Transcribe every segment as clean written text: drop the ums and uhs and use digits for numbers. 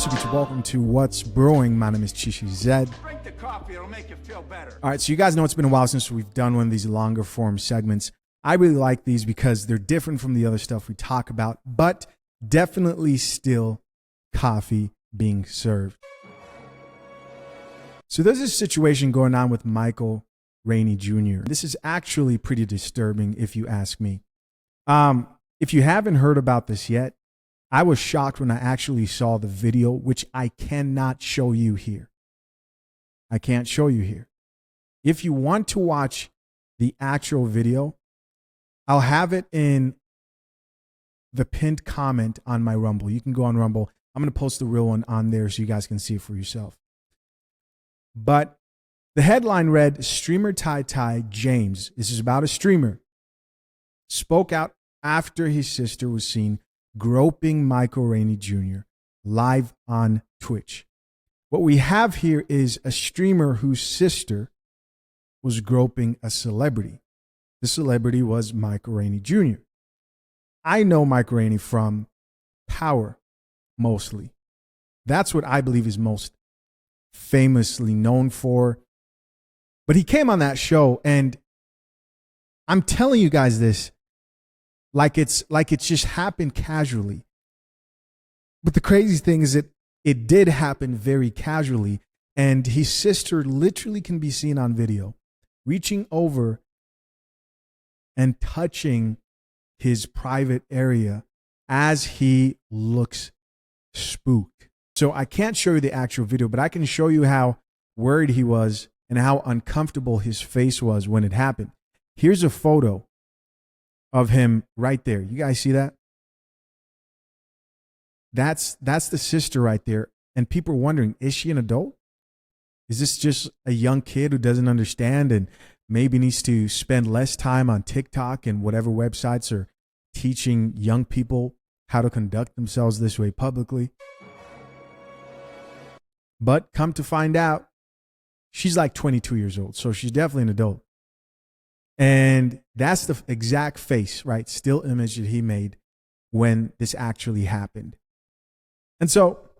What's up, YouTube? Welcome to What's Brewing. My name is Chishi Zed. Drink the coffee, it'll make you feel better. All right, so you guys know it's been a while since we've done one of these longer form segments. I really like these because they're different from the other stuff we talk about, but definitely still coffee being served. So there's this situation going on with Michael Rainey Jr. This is actually pretty disturbing if you ask me. If you haven't heard about this yet, I was shocked when I actually saw the video, which I cannot show you here. I can't show you here. If you want to watch the actual video, I'll have it in the pinned comment on my Rumble. You can go on Rumble. I'm going to post the real one on there so you guys can see it for yourself. But the headline read, streamer Ty James, this is about a streamer, spoke out after his sister was seen groping Michael Rainey Jr. live on Twitch. What we have here is a streamer whose sister was groping a celebrity. The celebrity was Michael Rainey Jr. I know Michael Rainey from Power, mostly. That's what I believe is most famously known for. But he came on that show, and I'm telling you guys this like it's just happened casually. But the crazy thing is that it did happen very casually, and his sister literally can be seen on video reaching over and touching his private area as he looks spooked. So I can't show you the actual video, but I can show you how worried he was and how uncomfortable his face was when it happened. Here's a photo of him right there. You guys see that? That's the sister right there. And people are wondering, is she an adult? Is this just a young kid who doesn't understand and maybe needs to spend less time on TikTok and whatever websites are teaching young people how to conduct themselves this way publicly? But come to find out, she's like 22 years old, so she's definitely an adult. And that's the exact face, right? Still image that he made when this actually happened. And so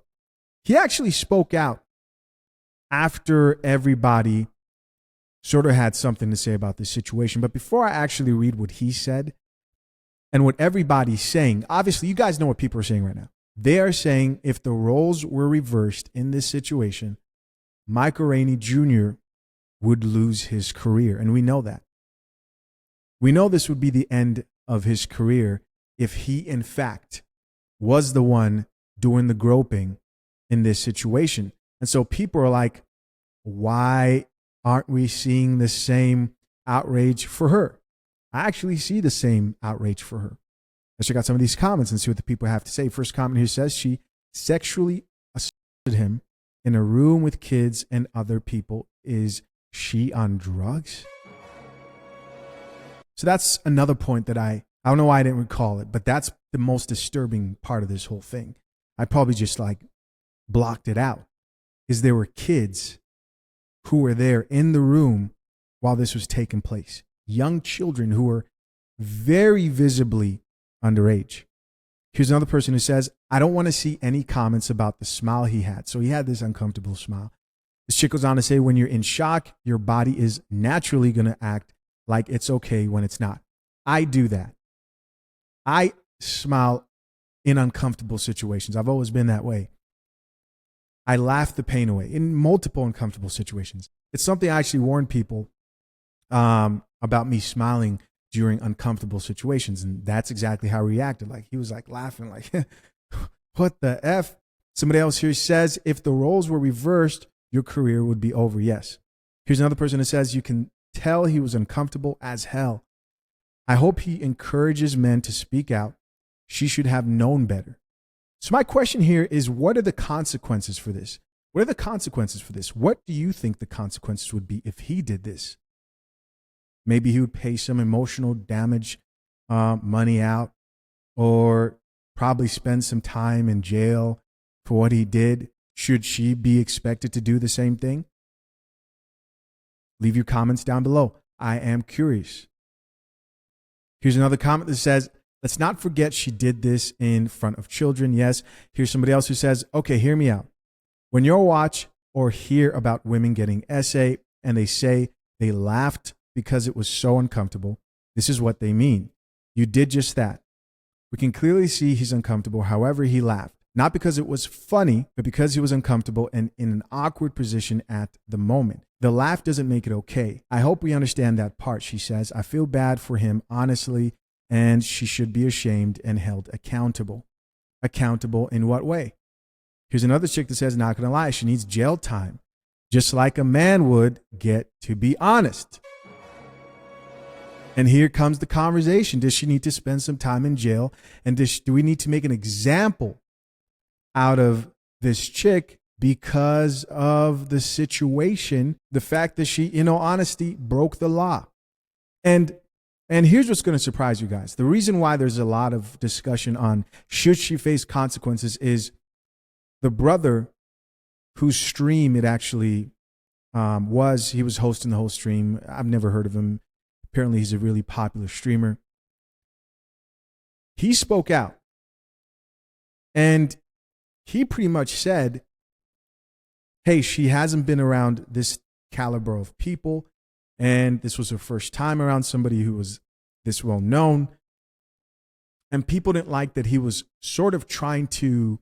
he actually spoke out after everybody sort of had something to say about this situation. But before I actually read what he said and what everybody's saying, obviously you guys know what people are saying right now. They are saying if the roles were reversed in this situation, Michael Rainey Jr. would lose his career. And we know that. We know this would be the end of his career if he, in fact, was the one doing the groping in this situation. And so people are like, why aren't we seeing the same outrage for her? I actually see the same outrage for her. Let's check out some of these comments and see what the people have to say. First comment here says she sexually assaulted him in a room with kids and other people. Is she on drugs? So that's another point that I don't know why I didn't recall it, but that's the most disturbing part of this whole thing. I probably just like blocked it out, is there were kids who were there in the room while this was taking place. Young children who were very visibly underage. Here's another person who says, I don't want to see any comments about the smile he had. So he had this uncomfortable smile. This chick goes on to say, when you're in shock, your body is naturally going to act like it's okay when it's not. I do that. I smile in uncomfortable situations. I've always been that way. I laugh the pain away in multiple uncomfortable situations. It's something I actually warn people about me smiling during uncomfortable situations. And that's exactly how he reacted. Like he was like laughing like, what the F? Somebody else here says, if the roles were reversed, your career would be over. Yes. Here's another person who says, you can tell he was uncomfortable as hell. I hope he encourages men to speak out. She should have known better. So my question here is, what are the consequences for this? What are the consequences for this? What do you think the consequences would be if he did this? Maybe he would pay some emotional damage money out, or probably spend some time in jail for what he did. Should she be expected to do the same thing? Leave your comments down below. I am curious. Here's another comment that says, Let's not forget she did this in front of children. Yes. Here's somebody else who says, okay, hear me out. When you watch or hear about women getting SA and they say they laughed because it was so uncomfortable, this is what they mean. You did just that. We can clearly see he's uncomfortable. However, he laughed. Not because it was funny, but because he was uncomfortable and in an awkward position at the moment. The laugh doesn't make it okay. I hope we understand that part, she says. I feel bad for him, honestly, and she should be ashamed and held accountable. Accountable in what way? Here's another chick that says, not gonna lie, she needs jail time, just like a man would get to be honest. And here comes the conversation. Does she need to spend some time in jail? And do we need to make an example out of this chick because of the situation, the fact that she, in all honesty, broke the law? And here's what's going to surprise you guys. The reason why there's a lot of discussion on should she face consequences is the brother whose stream it actually was. He was hosting the whole stream. I've never heard of him. Apparently, he's a really popular streamer. He spoke out. And he pretty much said, hey, she hasn't been around this caliber of people. And this was her first time around somebody who was this well known. And people didn't like that he was sort of trying to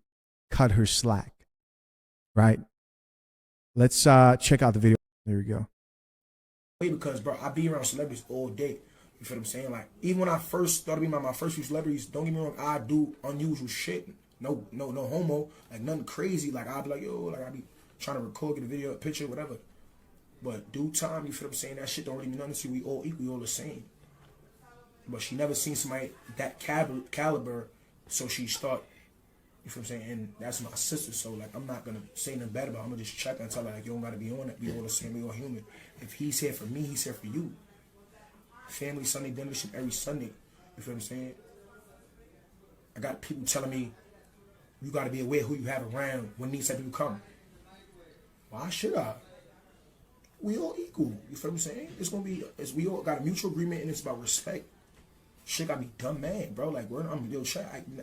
cut her slack. Right? Let's check out the video. There we go. Because, bro, I be around celebrities all day. You feel what I'm saying? Like, even when I first started being around my first few celebrities, don't get me wrong, I do unusual shit. No homo. Like, nothing crazy. Like, I'll be like, yo, like, I be trying to record, get a video, a picture, whatever. But due time, you feel what I'm saying? That shit don't really mean nothing to you. We all equal, we all the same. But she never seen somebody that caliber, so she start, you feel what I'm saying? And that's my sister, so, like, I'm not going to say nothing bad about her. I'm going to just check and tell her, like, you don't got to be on it. We all the same. We all human. If he's here for me, he's here for you. Family Sunday dinner shit every Sunday. You feel what I'm saying? I got people telling me, you got to be aware who you have around when these type of people come. Why should I? We all equal. You feel what I'm saying? It's going to be, we all got a mutual agreement and it's about respect. Shit got me dumb mad, bro. Like,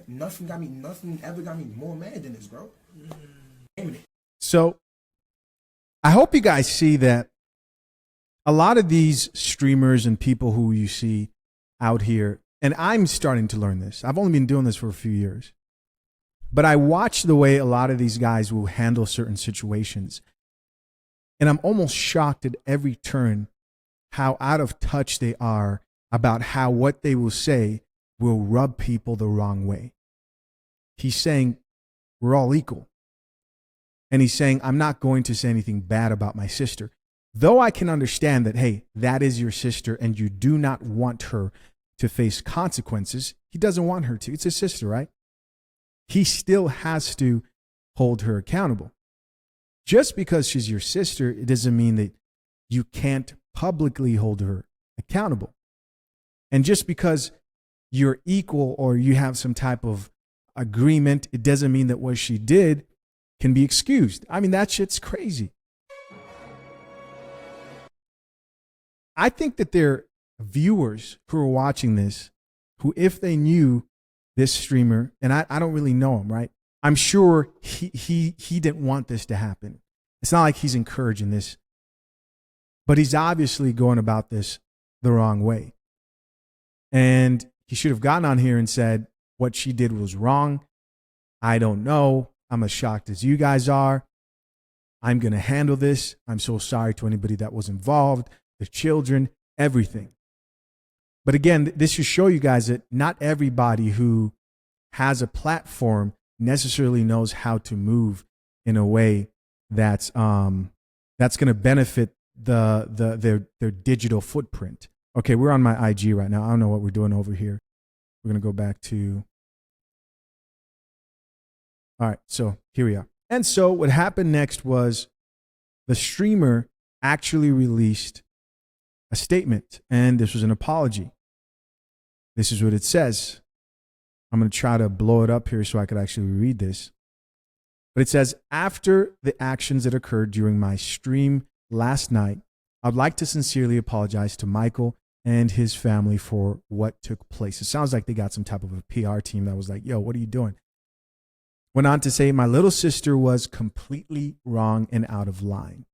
nothing ever got me more mad than this, bro. So, I hope you guys see that a lot of these streamers and people who you see out here, and I'm starting to learn this. I've only been doing this for a few years. But I watch the way a lot of these guys will handle certain situations. And I'm almost shocked at every turn how out of touch they are about how what they will say will rub people the wrong way. He's saying, we're all equal. And he's saying, I'm not going to say anything bad about my sister. Though I can understand that, hey, that is your sister and you do not want her to face consequences. He doesn't want her to. It's his sister, right? He still has to hold her accountable. Just because she's your sister, it doesn't mean that you can't publicly hold her accountable. And just because you're equal or you have some type of agreement, it doesn't mean that what she did can be excused. I mean, that shit's crazy. I think that there are viewers who are watching this who, if they knew this streamer, and I don't really know him, right? I'm sure he didn't want this to happen. It's not like he's encouraging this, but he's obviously going about this the wrong way. And he should have gotten on here and said, what she did was wrong. I don't know. I'm as shocked as you guys are. I'm going to handle this. I'm so sorry to anybody that was involved, the children, everything. But again, this should show you guys that not everybody who has a platform necessarily knows how to move in a way that's going to benefit their digital footprint. Okay, we're on my IG right now. I don't know what we're doing over here. We're going to go back to. All right, so here we are. And so what happened next was the streamer actually released a statement, and this was an apology. This is what it says. I'm going to try to blow it up here so I could actually read this. But it says, after the actions that occurred during my stream last night, I'd like to sincerely apologize to Michael and his family for what took place. It sounds like they got some type of a PR team that was like, yo, what are you doing? Went on to say, my little sister was completely wrong and out of line.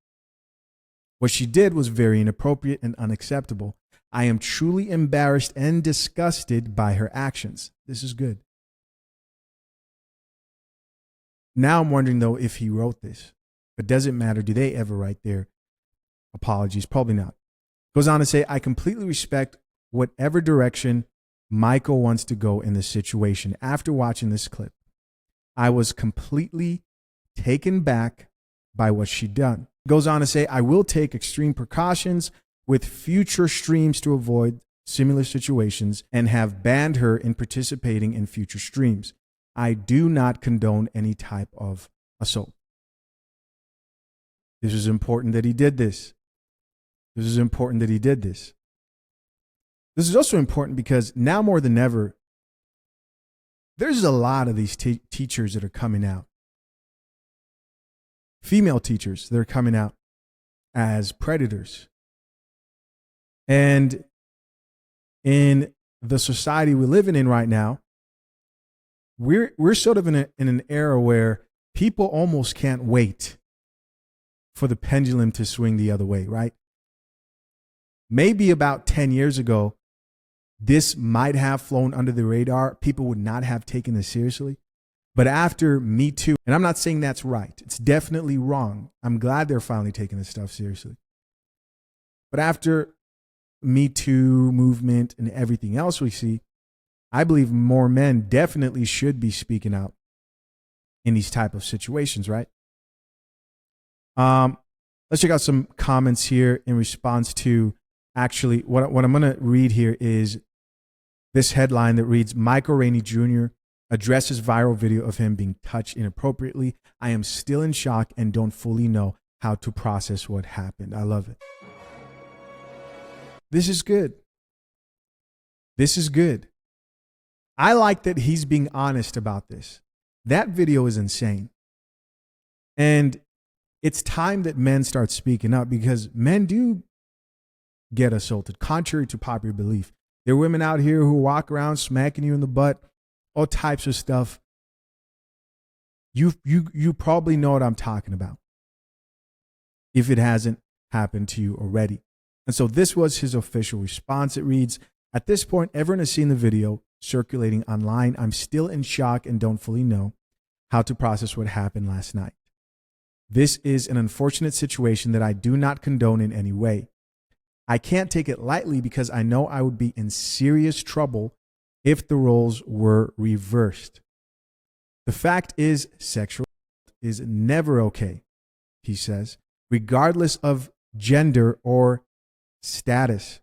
What she did was very inappropriate and unacceptable. I am truly embarrassed and disgusted by her actions. This is good. Now I'm wondering, though, if he wrote this. But does it matter? Do they ever write their apologies? Probably not. Goes on to say, I completely respect whatever direction Michael wants to go in this situation. After watching this clip, I was completely taken back by what she'd done. Goes on to say, I will take extreme precautions with future streams to avoid similar situations and have banned her in participating in future streams. I do not condone any type of assault. This is important that he did this. This is important that he did this. This is also important because now more than ever, there's a lot of these teachers that are coming out. Female teachers that are coming out as predators. And in the society we're living in right now, we're sort of in an era where people almost can't wait for the pendulum to swing the other way, right? Maybe about 10 years ago, this might have flown under the radar. People would not have taken this seriously. But after Me Too, and I'm not saying that's right. It's definitely wrong. I'm glad they're finally taking this stuff seriously. But after Me Too movement and everything else we see, I believe more men definitely should be speaking out in these type of situations, right? Let's check out some comments here in response to actually what I'm going to read here is this headline that reads, Michael Rainey Jr. addresses viral video of him being touched inappropriately. I am still in shock and don't fully know how to process what happened. I love it. This is good. This is good. I like that he's being honest about this. That video is insane. And it's time that men start speaking up because men do get assaulted, contrary to popular belief. There are women out here who walk around smacking you in the butt, all types of stuff. You probably know what I'm talking about if it hasn't happened to you already. And so this was his official response. It reads, at this point, everyone has seen the video circulating online. I'm still in shock and don't fully know how to process what happened last night. This is an unfortunate situation that I do not condone in any way. I can't take it lightly because I know I would be in serious trouble if the roles were reversed. The fact is, sexual is never okay, he says, regardless of gender or status.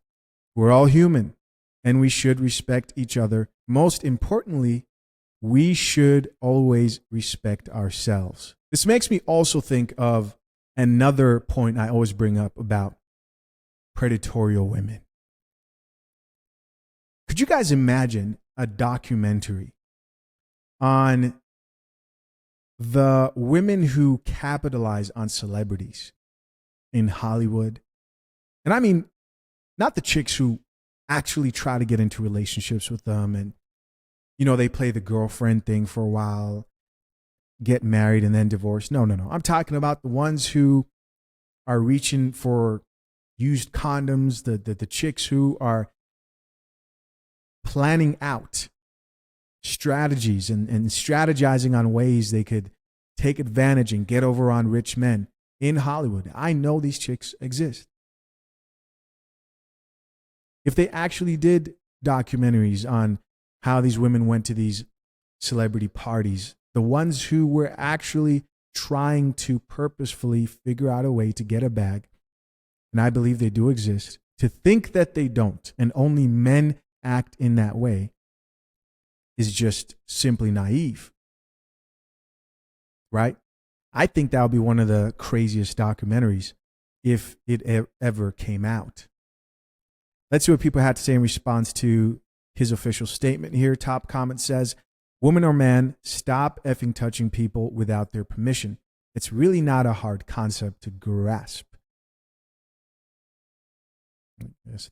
We're all human and we should respect each other. Most importantly, we should always respect ourselves. This makes me also think of another point I always bring up about predatory women. Could you guys imagine a documentary on the women who capitalize on celebrities in Hollywood? And I mean, not the chicks who actually try to get into relationships with them and, you know, they play the girlfriend thing for a while, get married and then divorce. No. I'm talking about the ones who are reaching for used condoms, the chicks who are planning out strategies and strategizing on ways they could take advantage and get over on rich men in Hollywood. I know these chicks exist. If they actually did documentaries on how these women went to these celebrity parties, the ones who were actually trying to purposefully figure out a way to get a bag, and I believe they do exist, to think that they don't and only men act in that way is just simply naive, right? I think that would be one of the craziest documentaries if it ever came out. Let's see what people had to say in response to his official statement here. Top comment says, woman or man, stop effing touching people without their permission. It's really not a hard concept to grasp. Yes,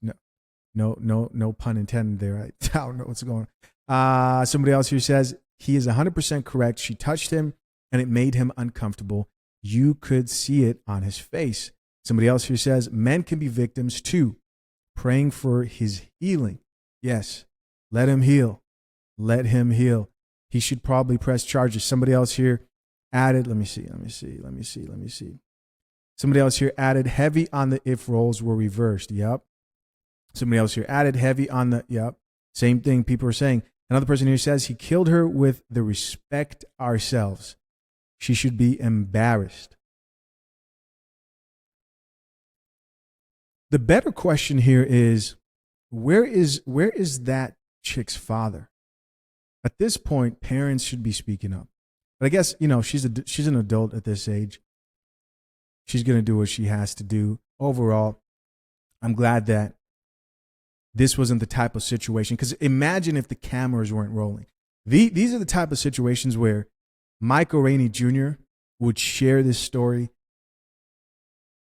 No pun intended there. I don't know what's going on. Somebody else here says he is 100% correct. She touched him and it made him uncomfortable. You could see it on his face. Somebody else here says men can be victims too. Praying for his healing. Yes. Let him heal. Let him heal. He should probably press charges. Somebody else here added, let me see. Somebody else here added heavy on the if roles were reversed. Yep. Somebody else here added heavy on the, yep. Same thing people are saying. Another person here says he killed her with the respect ourselves. She should be embarrassed. The better question here is, where is that chick's father? At this point, parents should be speaking up. But I guess, she's an adult at this age. She's going to do what she has to do. Overall, I'm glad that this wasn't the type of situation. Because imagine if the cameras weren't rolling. These are the type of situations where Michael Rainey Jr. would share this story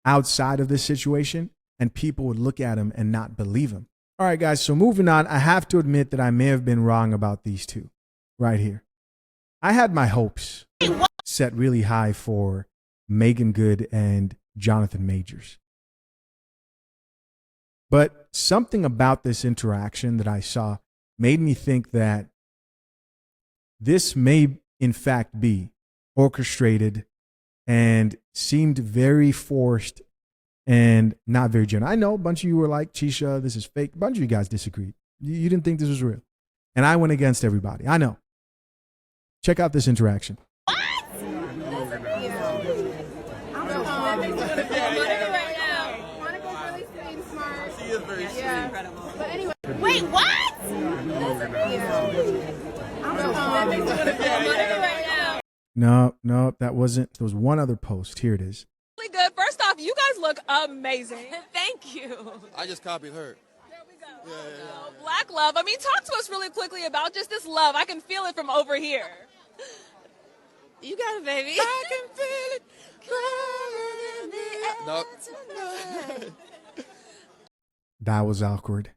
outside of this situation, and people would look at him and not believe him. All right, guys, so moving on, I have to admit that I may have been wrong about these two right here. I had my hopes set really high for Megan Good and Jonathan Majors. But something about this interaction that I saw made me think that this may, in fact, be orchestrated and seemed very forced and not very genuine. I know a bunch of you were like, Chisha, this is fake. A bunch of you guys disagreed. You didn't think this was real. And I went against everybody. I know. Check out this interaction. What? She is very sweet. Incredible. But anyway, wait, what? No, that wasn't. There was one other post. Here it is. Really good. First off, you guys look amazing. Thank you. I just copied her. There we go. Yeah. Black love. I mean, talk to us really quickly about just this love. I can feel it from over here. You got it, baby. I can feel it. No. That was awkward.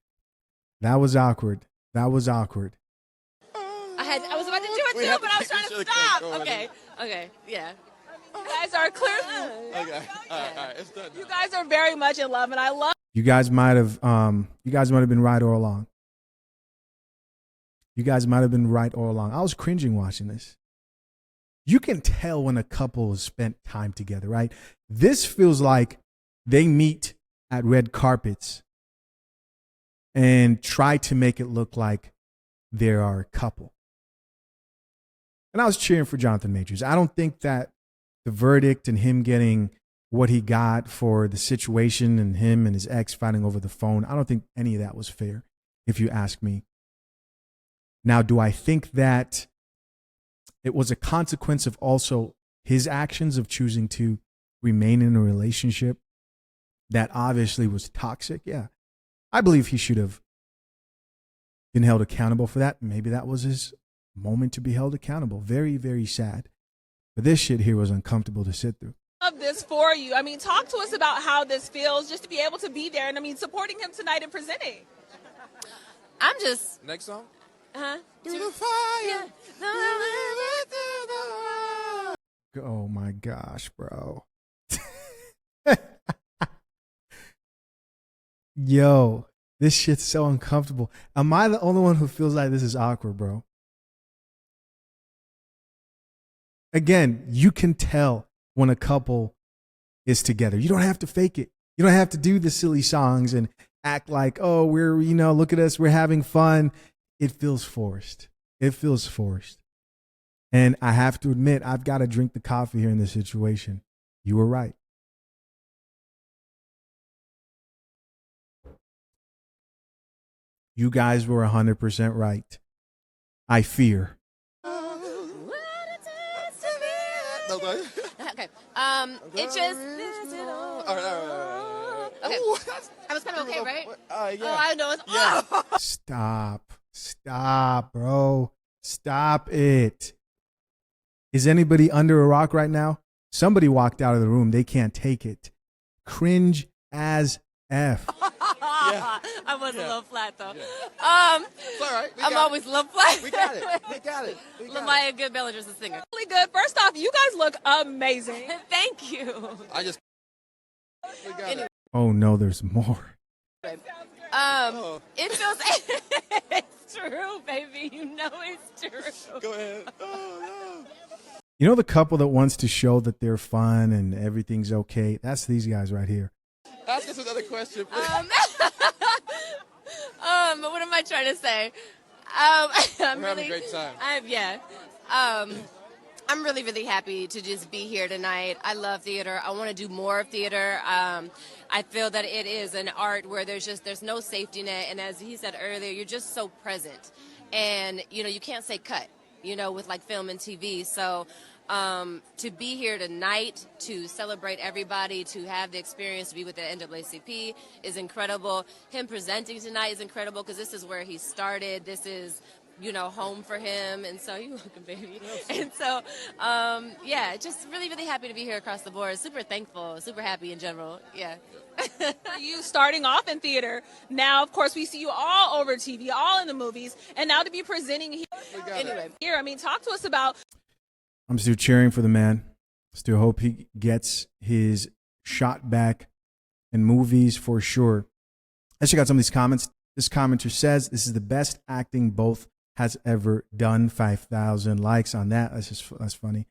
That was awkward. I was about to do it too, but I was trying to stop. Okay, yeah. You guys are clearly. Okay. All right. It's done. You guys are very much in love, and I love. You guys might have been right all along. I was cringing watching this. You can tell when a couple has spent time together, right? This feels like they meet at red carpets and try to make it look like they are a couple. And I was cheering for Jonathan Majors. I don't think that the verdict and him getting what he got for the situation and him and his ex fighting over the phone, I don't think any of that was fair, if you ask me. Now, do I think that it was a consequence of also his actions of choosing to remain in a relationship that obviously was toxic? Yeah. I believe he should have been held accountable for that. Maybe that was his moment to be held accountable. Very, very sad. But this shit here was uncomfortable to sit through. Love this for you. I mean, talk to us about how this feels just to be able to be there and, I mean, supporting him tonight and presenting. I'm just. Next song? Through the fire. Oh my gosh, bro. Yo, this shit's so uncomfortable. Am I the only one who feels like this is awkward, bro? Again, you can tell when a couple is together. You don't have to fake it. You don't have to do the silly songs and act like, oh, we're, look at us, we're having fun. It feels forced. And I have to admit, I've got to drink the coffee here in this situation. You were right. You guys were 100% right. I fear. Okay. It just. All right. Okay. Ooh, I was kind of okay, right? Yeah. Oh, I know. It's. Yeah. Stop, bro. Stop it. Is anybody under a rock right now? Somebody walked out of the room. They can't take it. Cringe as F. I was a little flat though. It's all right. I'm always a little flat. We got it. We got it. Lamaya Good Bellinger's a singer. Really good. First off, you guys look amazing. Thank you. I just. We got it. Oh no, there's more. It feels. It's true, baby. You know it's true. Go ahead. Oh, You know the couple that wants to show that they're fun and everything's okay? That's these guys right here. no. Ask us another question, please. What am I trying to say? We're having a great time. I'm really, really happy to just be here tonight. I love theater. I want to do more of theater. I feel that it is an art where there's no safety net, and as he said earlier, you're just so present, and you can't say cut. With like film and TV. So to be here tonight, to celebrate everybody, to have the experience to be with the NAACP is incredible. Him presenting tonight is incredible because this is where he started. This is, home for him. And so you're welcome, baby. And so, just really, really happy to be here across the board. Super thankful, super happy in general. Yeah. You starting off in theater. Now, of course, we see you all over TV, all in the movies, and now to be presenting here. I mean, talk to us about. I'm still cheering for the man. Still hope he gets his shot back in movies for sure. Let's check out some of these comments. This commenter says, this is the best acting both has ever done. 5,000 likes on that. That's funny.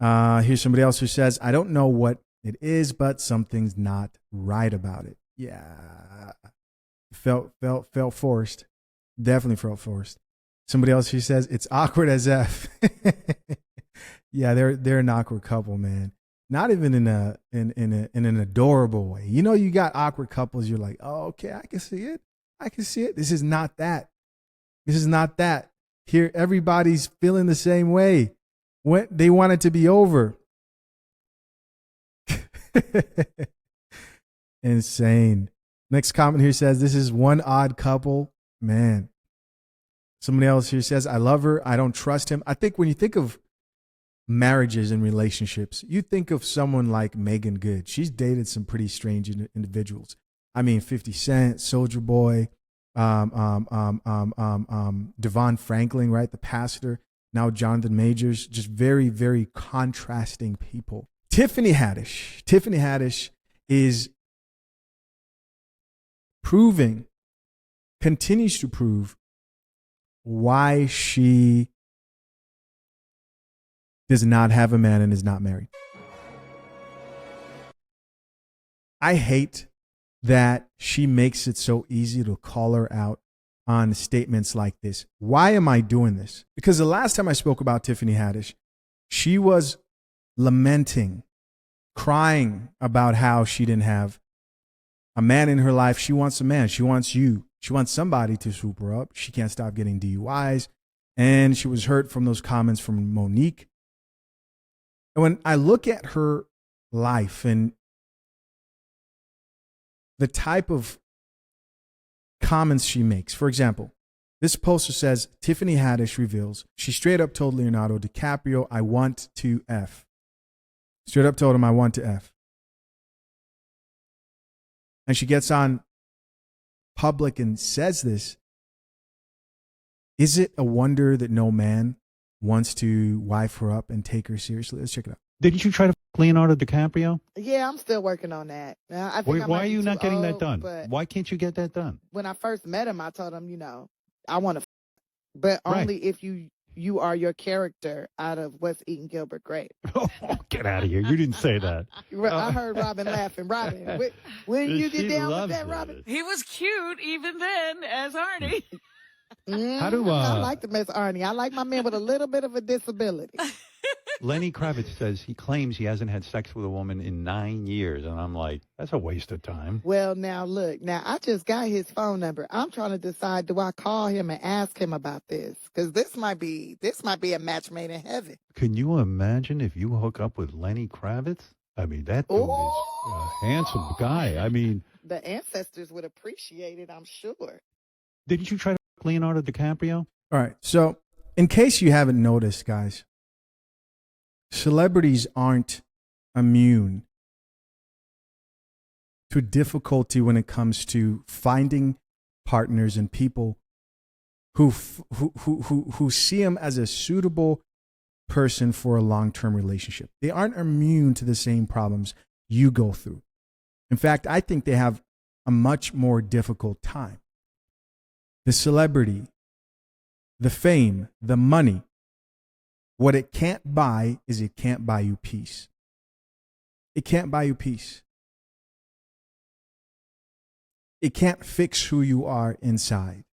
Here's somebody else who says, I don't know what it is, but something's not right about it. Yeah. Felt forced. Definitely felt forced. Somebody else who says, it's awkward as F. Yeah, they're an awkward couple, man. Not even in an adorable way. You got awkward couples. You're like, oh, okay, I can see it. This is not that. Here, everybody's feeling the same way. When they want it to be over. Insane. Next comment here says, this is one odd couple. Man. Somebody else here says, I love her. I don't trust him. I think when you think of marriages and relationships, you think of someone like Megan Good. She's dated some pretty strange individuals. I mean, 50 Cent, Soulja Boy, Devon Franklin, right? The pastor. Now Jonathan Majors. Just very, very contrasting people. Tiffany Haddish is continues to prove why she does not have a man and is not married. I hate that she makes it so easy to call her out on statements like this. Why am I doing this? Because the last time I spoke about Tiffany Haddish, she was lamenting, crying about how she didn't have a man in her life. She wants a man. She wants you. She wants somebody to swoop her up. She can't stop getting DUIs. And she was hurt from those comments from Monique. And when I look at her life and the type of comments she makes, for example, this poster says, Tiffany Haddish reveals she straight up told Leonardo DiCaprio, I want to F. Straight up told him, I want to F. And she gets on public and says this. Is it a wonder that no man wants to wife her up and take her seriously? Let's check it out. Didn't you try to Leonardo DiCaprio? Yeah, I'm still working on that. I think Why are you not getting that old, done? but Why can't you get that done? when I first met him, I told him, I want to, but only if you are your character out of What's Eating Gilbert Grape. Oh, get out of here. You didn't say that. I heard Robin laughing. Robin, when you get She down with loves that, it. Robin? He was cute even then as Arnie. How do, I like the Miss Arnie. I like my man with a little bit of a disability. Lenny Kravitz says he claims he hasn't had sex with a woman in 9 years. And I'm like, that's a waste of time. Well, now look, I just got his phone number. I'm trying to decide, do I call him and ask him about this? Because this might be a match made in heaven. Can you imagine if you hook up with Lenny Kravitz? I mean, that dude is a handsome guy. I mean, The ancestors would appreciate it, I'm sure. didn't you try to Leonardo DiCaprio? All right. So, in case you haven't noticed, guys, celebrities aren't immune to difficulty when it comes to finding partners and people who see them as a suitable person for a long-term relationship. They aren't immune to the same problems you go through. In fact, I think they have a much more difficult time. The celebrity, the fame, the money, what it can't buy is it can't buy you peace. It can't buy you peace. It can't fix who you are inside.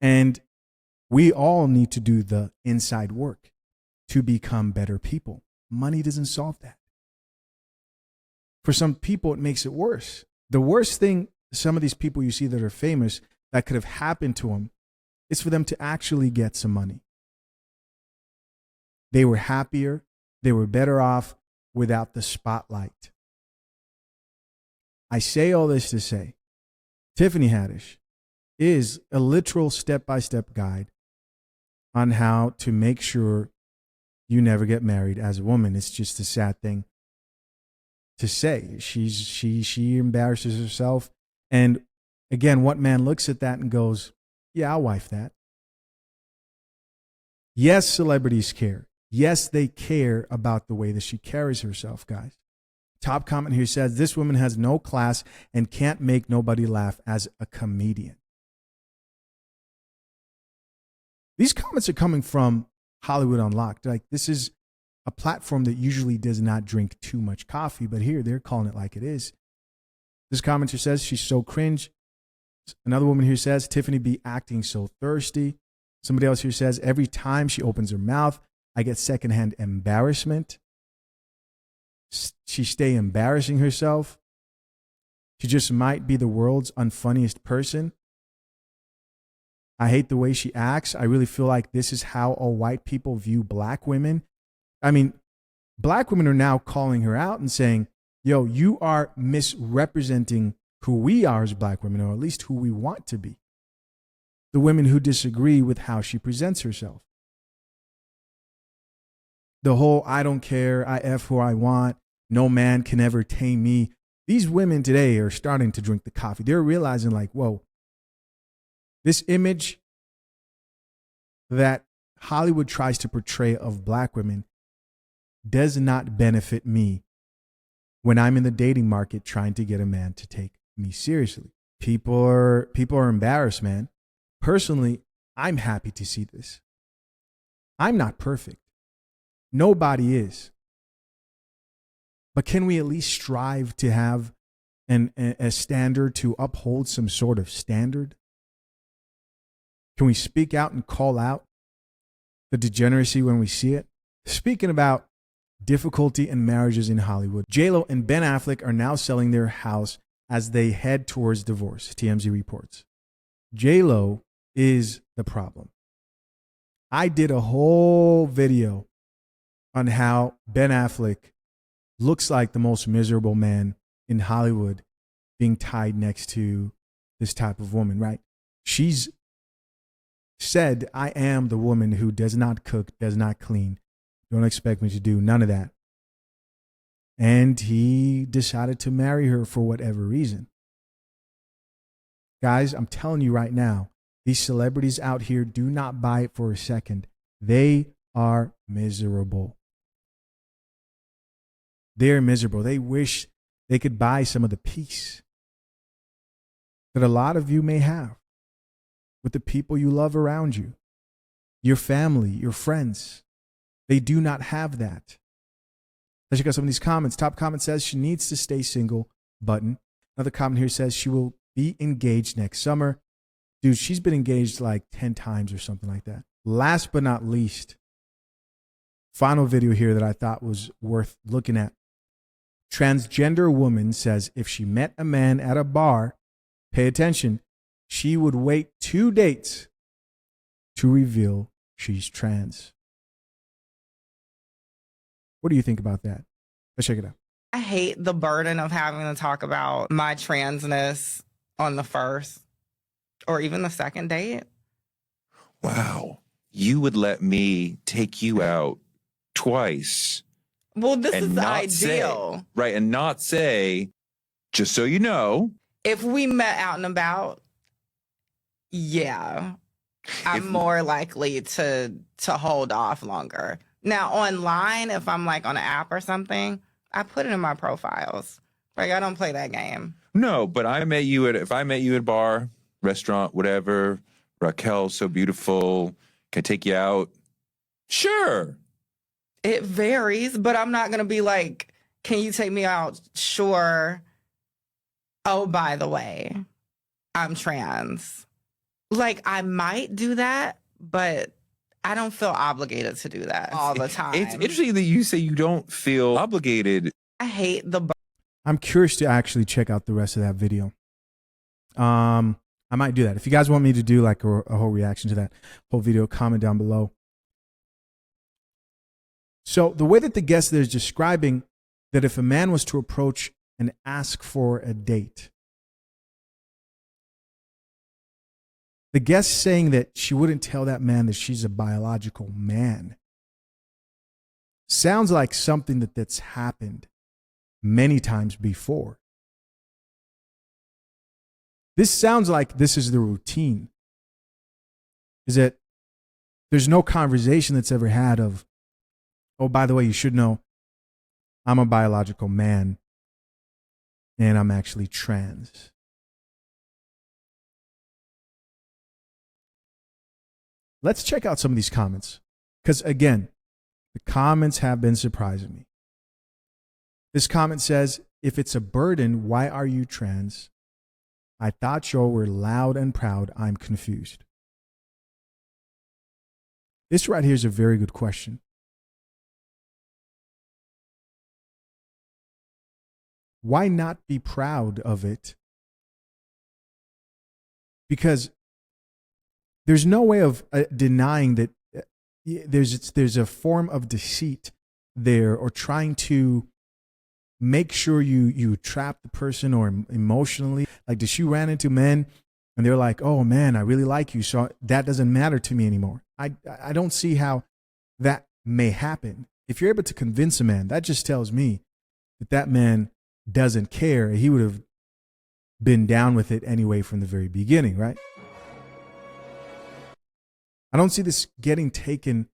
And we all need to do the inside work to become better people. Money doesn't solve that. For some people, it makes it worse. The worst thing some of these people you see that are famous that could have happened to them is for them to actually get some money. They were happier. They were better off without the spotlight. I say all this to say, Tiffany Haddish is a literal step-by-step guide on how to make sure you never get married as a woman. It's just a sad thing to say. She embarrasses herself. And again, what man looks at that and goes, yeah, I'll wife that. Yes, celebrities care. Yes, they care about the way that she carries herself, guys. Top comment here says, this woman has no class and can't make nobody laugh as a comedian. These comments are coming from Hollywood Unlocked. Like, this is a platform that usually does not drink too much coffee, but here they're calling it like it is. This commenter says, she's so cringe. Another woman here says, Tiffany be acting so thirsty. Somebody else here says, every time she opens her mouth, I get secondhand embarrassment. She stay embarrassing herself. She just might be the world's unfunniest person. I hate the way she acts. I really feel like this is how all white people view black women. I mean, black women are now calling her out and saying, yo, you are misrepresenting who we are as black women, or at least who we want to be. The women who disagree with how she presents herself. The whole, I don't care, I F who I want, no man can ever tame me. These women today are starting to drink the coffee. They're realizing like, whoa, this image that Hollywood tries to portray of black women does not benefit me when I'm in the dating market trying to get a man to take me seriously. People are embarrassed, man. Personally, I'm happy to see this. I'm not perfect. Nobody is. But can we at least strive to have a standard, to uphold some sort of standard? Can we speak out and call out the degeneracy when we see it? Speaking about difficulty in marriages in Hollywood, JLo and Ben Affleck are now selling their house as they head towards divorce, TMZ reports. JLo is the problem. I did a whole video on how Ben Affleck looks like the most miserable man in Hollywood being tied next to this type of woman, right? She's said, I am the woman who does not cook, does not clean. Don't expect me to do none of that. And he decided to marry her for whatever reason. Guys, I'm telling you right now, these celebrities out here do not buy it for a second. They are miserable. They're miserable. They wish they could buy some of the peace that a lot of you may have with the people you love around you, your family, your friends. They do not have that. Let's check out some of these comments. Top comment says she needs to stay single, button. Another comment here says she will be engaged next summer. Dude, she's been engaged like 10 times or something like that. Last but not least, final video here that I thought was worth looking at. Transgender woman says if she met a man at a bar, pay attention, she would wait 2 dates to reveal she's trans. What do you think about that? Let's check it out. I hate the burden of having to talk about my transness on the first or even the second date. Wow. You would let me take you out twice Well, this and is not ideal. say, right, and not say, just so you know. If we met out and about, yeah, I'm more likely to hold off longer. Now, online, if I'm like on an app or something, I put it in my profiles. Like, I don't play that game. No, but if I met you at a bar, restaurant, whatever, Raquel's so beautiful, can I take you out? Sure. It varies, but I'm not going to be like, can you take me out? Sure. Oh, by the way, I'm trans. Like, I might do that, but I don't feel obligated to do that all the time. It's interesting that you say you don't feel obligated. I hate the... I'm curious to actually check out the rest of that video. I might do that. If you guys want me to do like a whole reaction to that whole video, comment down below. So the way that the guest there is describing that if a man was to approach and ask for a date, the guest saying that she wouldn't tell that man that she's a biological man sounds like something that's happened many times before. This sounds like this is the routine. Is that there's no conversation that's ever had of, oh, by the way, you should know I'm a biological man and I'm actually trans. Let's check out some of these comments. Because again, the comments have been surprising me. This comment says, if it's a burden, why are you trans? I thought y'all were loud and proud. I'm confused. This right here is a very good question. Why not be proud of it? Because there's no way of denying that there's a form of deceit there, or trying to make sure you trap the person or emotionally. Like, does she ran into men and they're like, oh man, I really like you, so that doesn't matter to me anymore. I don't see how that may happen. If you're able to convince a man, that just tells me that man doesn't care. He would have been down with it anyway from the very beginning, right? I don't see this getting taken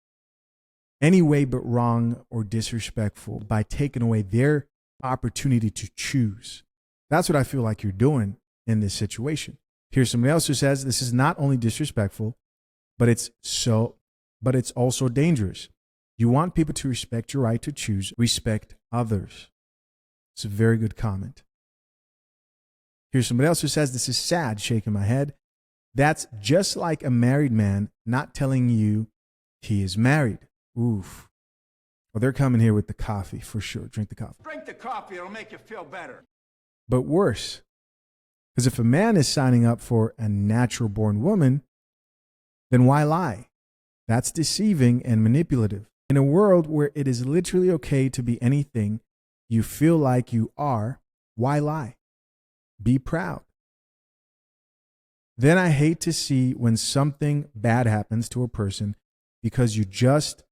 any way but wrong or disrespectful by taking away their opportunity to choose. That's what I feel like you're doing in this situation. Here's somebody else who says this is not only disrespectful, but it's also dangerous. You want people to respect your right to choose, respect others. It's a very good comment. Here's somebody else who says this is sad, shaking my head. That's just like a married man not telling you he is married. Oof. Well, they're coming here with the coffee for sure. Drink the coffee. Drink the coffee, it'll make you feel better. But worse, because if a man is signing up for a natural born woman, then why lie? That's deceiving and manipulative. In a world where it is literally okay to be anything you feel like you are, why lie? Be proud. Then I hate to see when something bad happens to a person because you just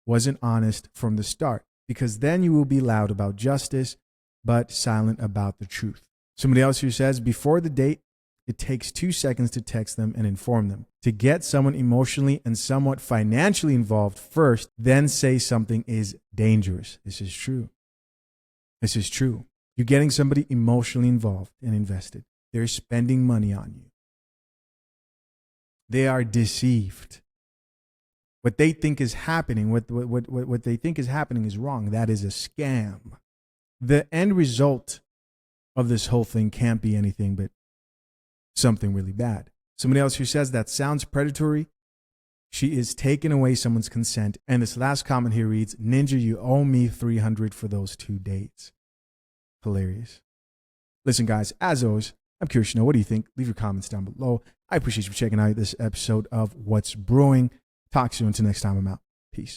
wasn't honest from the start, because then you will be loud about justice, but silent about the truth. Somebody else who says, before the date, it takes 2 seconds to text them and inform them. To get someone emotionally and somewhat financially involved first, then say something is dangerous. This is true. This is true. You're getting somebody emotionally involved and invested. They're spending money on you. They are deceived. What they think is happening, what they think is happening is wrong. That is a scam. The end result of this whole thing can't be anything but something really bad. Somebody else who says that sounds predatory. She is taking away someone's consent. And this last comment here reads, Ninja, you owe me $300 for those 2 dates. Hilarious. Listen, guys, as always, I'm curious to know, what do you think? Leave your comments down below. I appreciate you checking out this episode of What's Brewing. Talk to you until next time. I'm out. Peace.